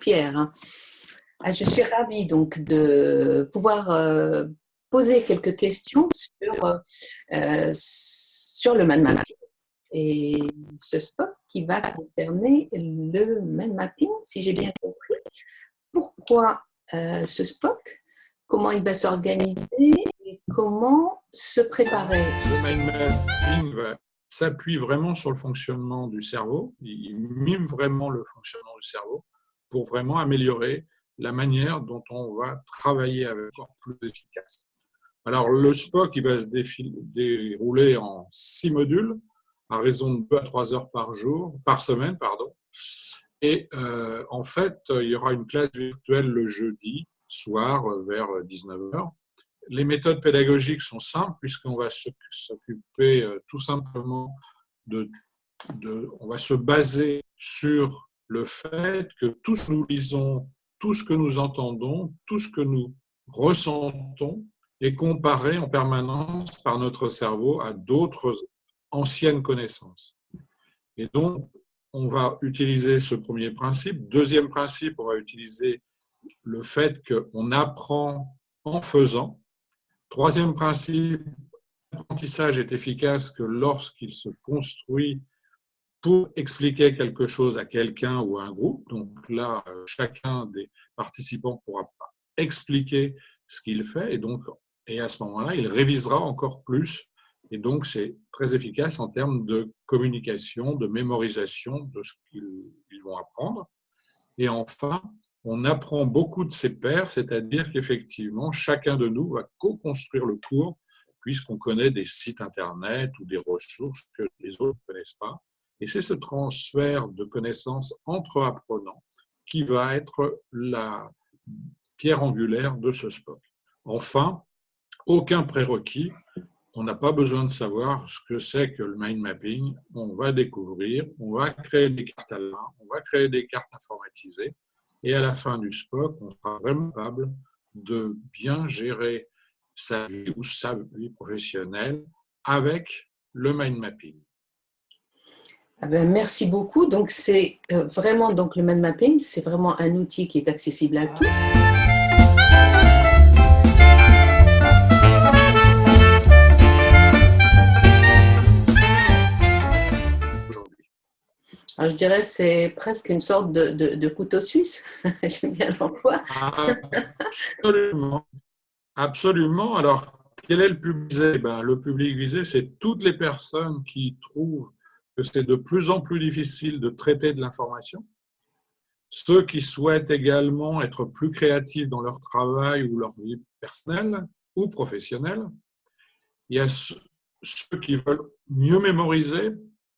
Pierre. Je suis ravie donc de pouvoir poser quelques questions sur le mind mapping et ce spot qui va concerner le mind mapping, si j'ai bien compris. Pourquoi ce spot? Comment il va s'organiser et comment se préparer? Le mind mapping s'appuie vraiment sur le fonctionnement du cerveau. Il mime vraiment le fonctionnement du cerveau pour vraiment améliorer la manière dont on va travailler avec encore plus efficace. Alors, le SPOC, il va se dérouler en 6 modules, à raison de 2 à 3 heures par semaine. Et en fait, il y aura une classe virtuelle le jeudi soir vers 19 heures. Les méthodes pédagogiques sont simples puisqu'on va s'occuper tout simplement on va se baser sur le fait que tout ce que nous lisons, tout ce que nous entendons, tout ce que nous ressentons est comparé en permanence par notre cerveau à d'autres anciennes connaissances. Et donc, on va utiliser ce premier principe. Deuxième principe, on va utiliser le fait qu'on apprend en faisant. Troisième principe, l'apprentissage est efficace que lorsqu'il se construit pour expliquer quelque chose à quelqu'un ou à un groupe. Donc là, chacun des participants pourra expliquer ce qu'il fait et à ce moment-là, il révisera encore plus. Et donc, c'est très efficace en termes de communication, de mémorisation de ce qu'ils vont apprendre. Et enfin, on apprend beaucoup de ses pairs, c'est-à-dire qu'effectivement, chacun de nous va co-construire le cours puisqu'on connaît des sites Internet ou des ressources que les autres ne connaissent pas. Et c'est ce transfert de connaissances entre apprenants qui va être la pierre angulaire de ce SPOC. Enfin, aucun prérequis. On n'a pas besoin de savoir ce que c'est que le mind mapping. On va découvrir, on va créer des cartes à la main, on va créer des cartes informatisées. Et à la fin du SPOC, on sera vraiment capable de bien gérer sa vie ou sa vie professionnelle avec le mind mapping. Merci beaucoup. Donc, c'est vraiment donc le mind mapping, c'est vraiment un outil qui est accessible à tous. Alors, je dirais que c'est presque une sorte de couteau suisse. J'aime bien l'emploi. Absolument. Absolument. Alors, quel est le public visé? Le public visé, c'est toutes les personnes qui trouvent que c'est de plus en plus difficile de traiter de l'information. Ceux qui souhaitent également être plus créatifs dans leur travail ou leur vie personnelle ou professionnelle. Il y a ceux qui veulent mieux mémoriser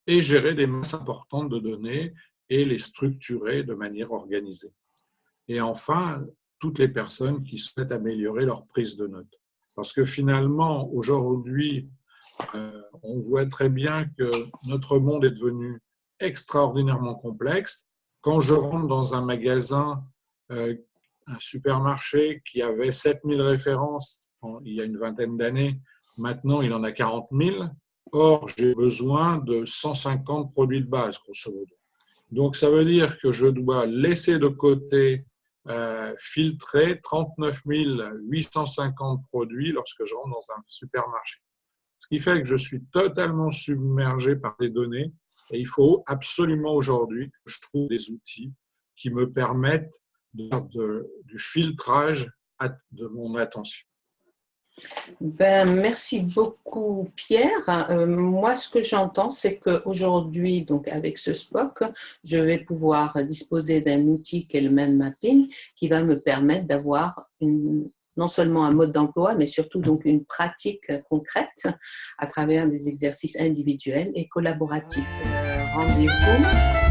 et gérer des masses importantes de données et les structurer de manière organisée. Et enfin, toutes les personnes qui souhaitent améliorer leur prise de notes. Parce que finalement, aujourd'hui, on voit très bien que notre monde est devenu extraordinairement complexe. Quand je rentre dans un magasin, un supermarché qui avait 7000 références il y a une vingtaine d'années, maintenant il en a 40 000. Or, j'ai besoin de 150 produits de base, grosso modo. Donc, ça veut dire que je dois laisser de côté, filtrer 39 850 produits lorsque je rentre dans un supermarché. Ce qui fait que je suis totalement submergé par les données et il faut absolument aujourd'hui que je trouve des outils qui me permettent de faire du filtrage de mon attention. Merci beaucoup Pierre. Moi, ce que j'entends, c'est qu'aujourd'hui, donc avec ce SPOC, je vais pouvoir disposer d'un outil qu'est le mind mapping qui va me permettre d'avoir non seulement un mode d'emploi, mais surtout donc une pratique concrète à travers des exercices individuels et collaboratifs. Rendez-vous